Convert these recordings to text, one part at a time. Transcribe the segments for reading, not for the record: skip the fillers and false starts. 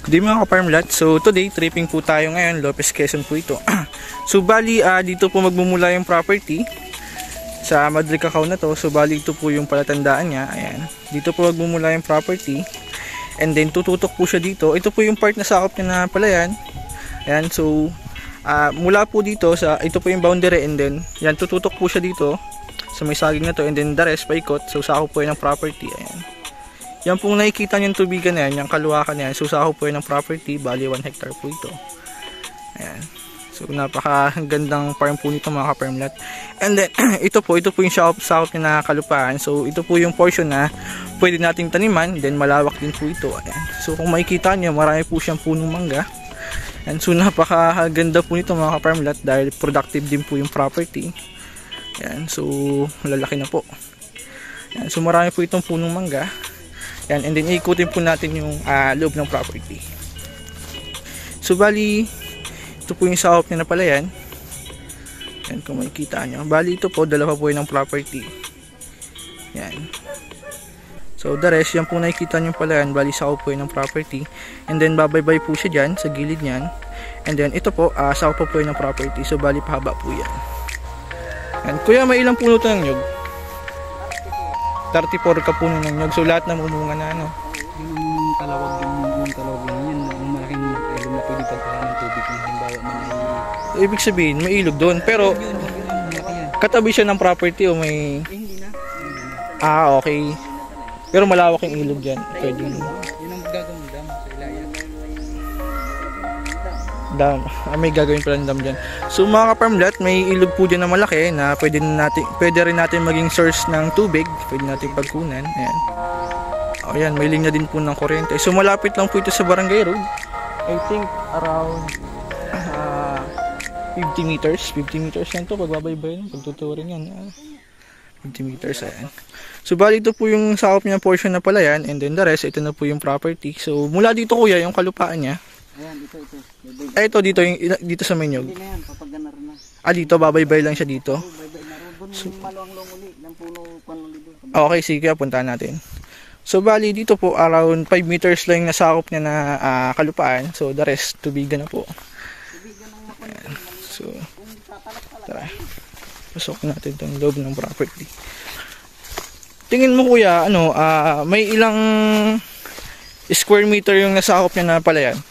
Di mga ka-farmlat, so today tripping po tayo ngayon, Lopez Quezon po ito. So bali dito po magmumula yung property sa Madre Cacao na to. So bali ito po yung palatandaan niya. Ayan. Dito po magmumula yung property. And then tututok po siya dito. Ito po yung part na sakop niya na palayan. Ayan, so mula po dito sa ito po yung boundary, and then yan tututok po siya dito sa may saging na to, and then the rest paikot. So sakop po yung property. Ayan. Yan pong nakikita nyo yung tubigan na yan, yung kaluwakan na yan. So sakop po yun ng property, bali 1 hectare po ito. Ayan. So napakagandang farm po nito mga ka-farmlat. And then ito po yung sakop niya na kalupaan. So ito po yung portion na pwede nating taniman, then malawak din po ito. Ayan. So kung makikita nyo, marami po siyang punong mangga. And so napakaganda po nito mga ka-farmlat dahil productive din po yung property. Ayan. So malalaki na po. Ayan. So marami po itong punong mangga. Yan, and then ikutin po natin yung loob ng property. So bali, ito po yung sakop niya na palayan. Yan, kung makikita nyo. Bali ito po, dalawa po yun ng property. Yan. So the rest, yan po nakikita nyo yung palayan. Bali sakop po yun ng property. And then babaybay po siya dyan, sa gilid nyan. And then ito po, sakop po yun ng property. So bali pahaba po yan. Yan. Kuya, may ilang puno ito ng nyug? 34 ka puno ng nyug. So lahat na mumunga na ano. Yung talawag yun, yung malaking ilog na pwede pagkahan ng tubig kung halimbawa man ay... Ibig sabihin, may ilog doon. Pero katabi siya ng property o may... Hindi na. Okay. Pero malawak yung ilog dyan. Pwede yun. Yun ang gagawin dam sa ilayan. Dam. May gagawin pala ng dam dyan. So mga ka-farmlat, may ilog po dyan na malaki na pwede rin natin maging source ng tubig. Pwede natin pagkunan. Ayan. Ayan, may linya din po ng kuryente. So malapit lang po ito sa Barangay Road. I think around 50 meters. 50 meters yan to. Pagbabaybay, pagtuturin yan. 50 meters. Ayan. So bali ito po yung sakop niya portion na pala yan. And then the rest, ito na po yung property. So mula dito kuya, yung kalupaan niya. Ayan, ito. Ito dito sa Menyog. Hindi na yan, papagana rin na. Dito, babaybay lang siya dito. Baybay na rin. Doon maluang-luang uli. Ng puno panuli doon. Okay, sige, puntahan natin. So bali dito po around 5 meters lang yung nasakop niya na kalupaan. So the rest tubigan na po. Ayan. So tara, pasok natin itong loob ng property. Tingin mo kuya, may ilang square meter yung nasakop niya na palayan?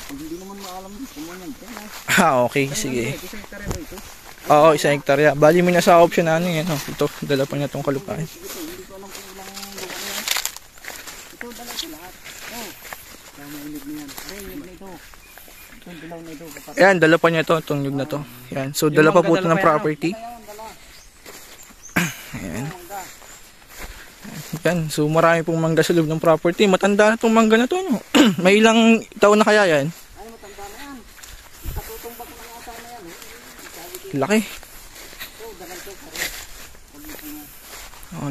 Hindi naman maalam kung yan. Okay, sige. Oo, 1 hektarya. Bali may nasakop siya na ano yan. Ito, dala pa niya itong kalupaan. Hindi ko alam kung ilang lugar na yan. Ito, dala ito lahat. Kaya mainig na yan. Yung na ito. Itong dilaw na ito. Ayan, dala pa niya ito, itong nyug na to. Ayan, so dala pa po ito ng property. Ayan. Ayan, so marami pong mangga sa loob ng property. Matanda na itong mangga na to. May ilang taon na kaya yan? Ay, matanda na yan. Katutumbak na yata na yan. Laki.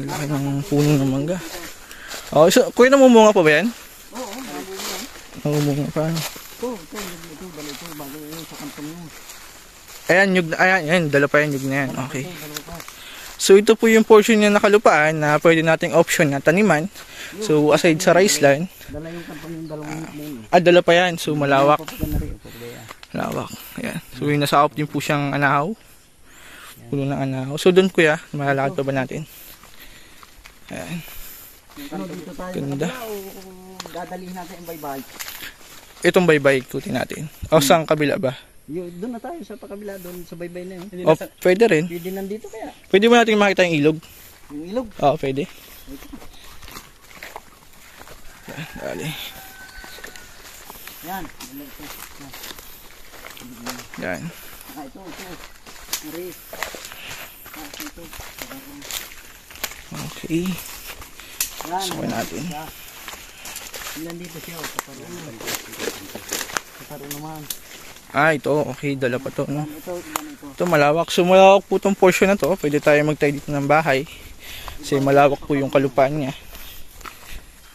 Laki ng puno ng mangga. So, kuya namumunga pa ba yan? Oo, Namumunga pa. ito, bago yun sa kantong yun. Ayan, nyug na, ayan, dala pa yan, nyug na yan. Okay. So, ito po yung portion niya na kalupaan na pwede nating option na taniman. So, aside sa rice land. Dala yung kantong yung dalawang yun. Dala pa yan. So, malawak. Malawak. Ayan. So, yung nasakop din po siyang anahaw. Puno ng anahaw. So, doon kuya, malalakad pa ba natin? Ayan. Dito tayo Ganda. dadalhin natin yung baybay. Itong baybay, ikutin natin. O, saan kabila ba? Doon na tayo sa pakabila, doon sa baybay na yun. Pwede rin. Pwede nandito kaya. Pwede mo natin makita yung ilog? Yung ilog. Oo, pwede. Dali. Yan. Yan. Ito. Aris. Ito. Okay. Yan. Sukuin natin. Nandito siya. Kaparo naman. Ito. Okay, dala pa to. No? Ito. Ito malawak. So malawak po itong portion na to. Pwede tayo magtayo dito ng bahay. Kasi malawak po yung kalupaan niya.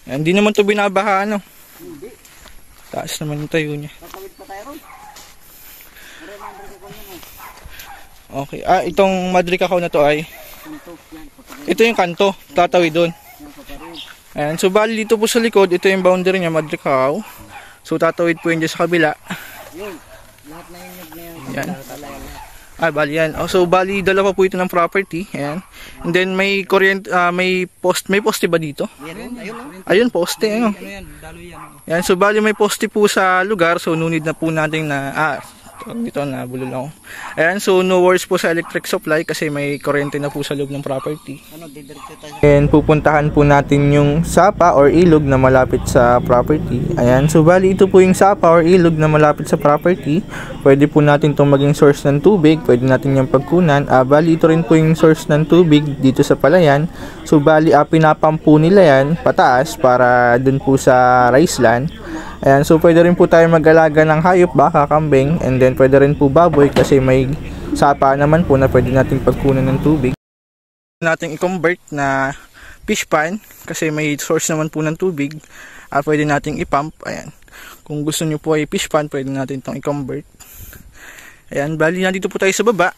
Hindi naman ito binabaha, ano? Hindi. Taas naman yung tayo niya. Tatawid pa tayo ron. Okay. Itong Madre Cacao na to ay ito yung kanto. Tatawid doon. Ayan, so bali dito po sa likod, ito yung boundary niya, Madricao. So tatawid po yun dyan sa kabila. Yun, lahat na yun na yan. Yan. Bali yan. Oh, so bali dalawa po ito ng property. Ayan. And then may may poste ba dito? Ayun, poste. Ano? Yan, so bali may poste po sa lugar. So no need na po natin na dito na bulol ako. Ayan, so no worries po sa electric supply kasi may kuryente na po sa loob ng property. And pupuntahan po natin yung sapa or ilog na malapit sa property. Ayan, so bali ito po yung sapa or ilog na malapit sa property. Pwede po natin itong maging source ng tubig, pwede natin yung pagkunan. Bali ito rin po yung source ng tubig dito sa palayan. So bali pinapampu nila yan pataas para dun po sa rice land. Ayan, so pwede rin po tayo mag-alaga ng hayop, baka, kambing, and then pwede rin po baboy kasi may sapa naman po na pwede nating pagkunan ng tubig. Nating i-convert na fish pan kasi may source naman po ng tubig. Pwede nating i-pump. Ayan. Kung gusto nyo po ay fish pan, pwede natin itong i-convert. Ayan, bali nandito po tayo sa baba.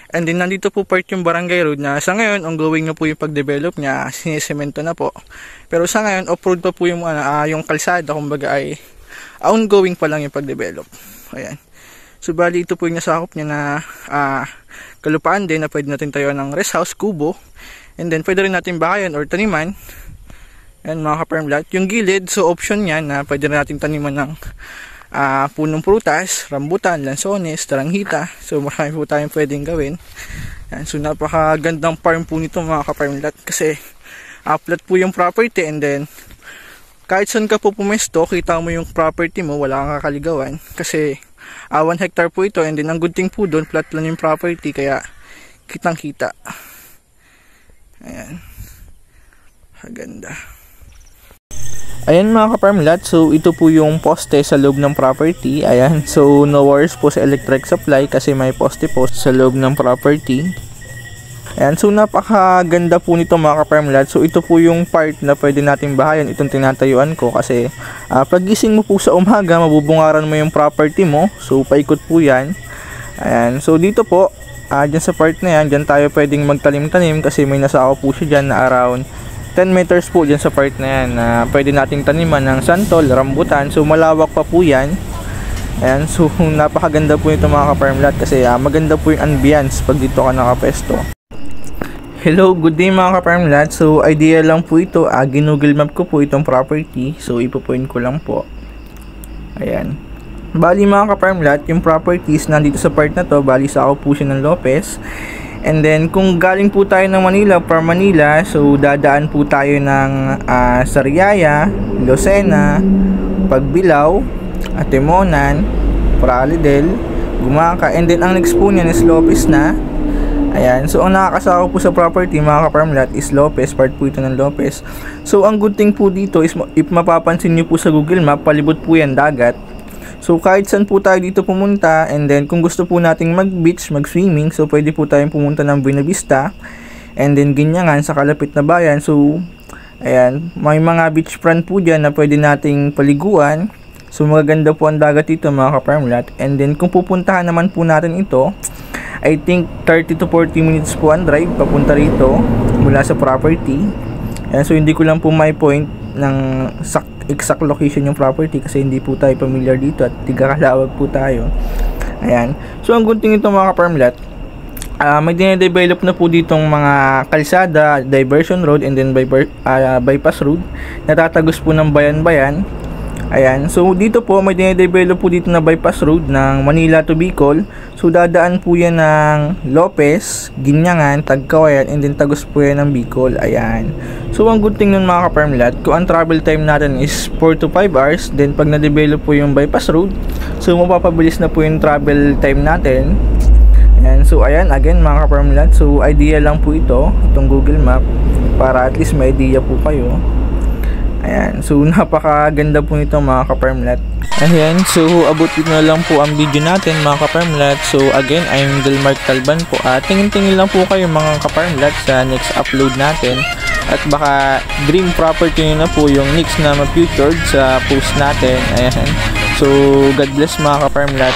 And then nandito po part yung barangay road na sa ngayon ongoing na po yung pag-develop niya, sinisemento na po. Pero sa ngayon off-road pa po yung kalsada, kumbaga ay ongoing pa lang yung pag-develop. Ayan. So bali ito po yung nasakop niya na kalupaan din na pwede natin tayo ng rest house, kubo. And then pwede rin natin bakayan or taniman. Ayan mga ka-farm lot. Yung gilid, so option yan na pwede rin natin taniman ng punong prutas, rambutan, lansones, taranghita. So marami po tayong pwedeng gawin. Yan, so napakagandang farm po nito mga ka-farm lot kasi flat po yung property and then kahit saan ka po pumesto, kita mo yung property mo, wala kang kakaligawan kasi 1 hectare po ito and then ang good thing po doon, flat lang yung property kaya kitang kita. Ayan. Maganda. Ayan mga ka-farm lot, so ito po yung poste sa loob ng property. Ayan, so no worries po sa electric supply kasi may poste po sa loob ng property. Ayan, so napakaganda po nito mga ka-farm lot. So ito po yung part na pwede nating bahayan, itong tinatayuan ko kasi pagising mo po sa umaga, mabubungaran mo yung property mo. So paikot po yan. Ayan, so dito po, dyan sa part na yan, dyan tayo pwedeng magtanim-tanim kasi may nasako po siya dyan na around 10 meters po dyan sa part na yan na pwede nating taniman ng santol, rambutan. So malawak pa po yan. Ayan, so napakaganda po ito mga ka-farm lot kasi maganda po yung ambience pag dito ka nakapesto. Hello, good day mga ka-farm lot. So idea lang po ito, ginuggle map ko po itong property. So ipo-point ko lang po. Ayan. Bali mga ka-farm lot, yung properties nandito sa part na to, bali sa ako po siya ng Lopez. And then kung galing po tayo ng Manila for Manila, so dadaan po tayo ng Sariaya, Lucena, Pagbilao, Atimonan, Pralidel, Gumaca, and then ang next po niyan is Lopez na. Ayan, so ang nakakasako po sa property mga ka-farm lot is Lopez, part po ito ng Lopez. So ang good thing po dito is if mapapansin nyo po sa Google Map, palibot po yan dagat. So kahit saan po tayo dito pumunta, and then kung gusto po nating mag-beach, mag-swimming, so pwede po tayong pumunta ng Buena Vista and then Ginyangan sa kalapit na bayan. So ayan, may mga beach front po dyan na pwede nating paliguan. So magaganda po ang dagat dito mga ka-farm lot. And then kung pupuntahan naman po natin ito, I think 30 to 40 minutes po ang drive papunta rito mula sa property. Ayan, so hindi ko lang po may point ng exact location yung property kasi hindi po tayo familiar dito at tiga-kalawag po tayo. Ayan. So ang gunting ito mga ka-farm lot, may dine-develop na po ditong mga kalsada, diversion road and then bypass road na tatagos po ng bayan-bayan. Ayan. So dito po may dine-develop po dito na bypass road ng Manila to Bicol. So dadaan po yan ng Lopez, Ginyangan, Tagkawayan and then tagos po yan ng Bicol. Ayan. So ang good thing nun mga ka-farm lot, kung ang travel time natin is 4 to 5 hours, then pag na-develop po yung bypass road, so mapapabilis na po yung travel time natin. Ayan. So ayan, again mga ka-farm lot, so idea lang po itong Google Map para at least may idea po kayo. Ayan, so napakaganda po nito mga ka-farm lot. Ayan, so abot na lang po ang video natin mga ka-farm lot. So again, I'm Delmark Talban po. Tingin-tingin lang po kayo mga ka-farm lot sa next upload natin. At baka dream property nyo na po yung next na ma-featured sa post natin. Ayan, so God bless mga ka-farm lot.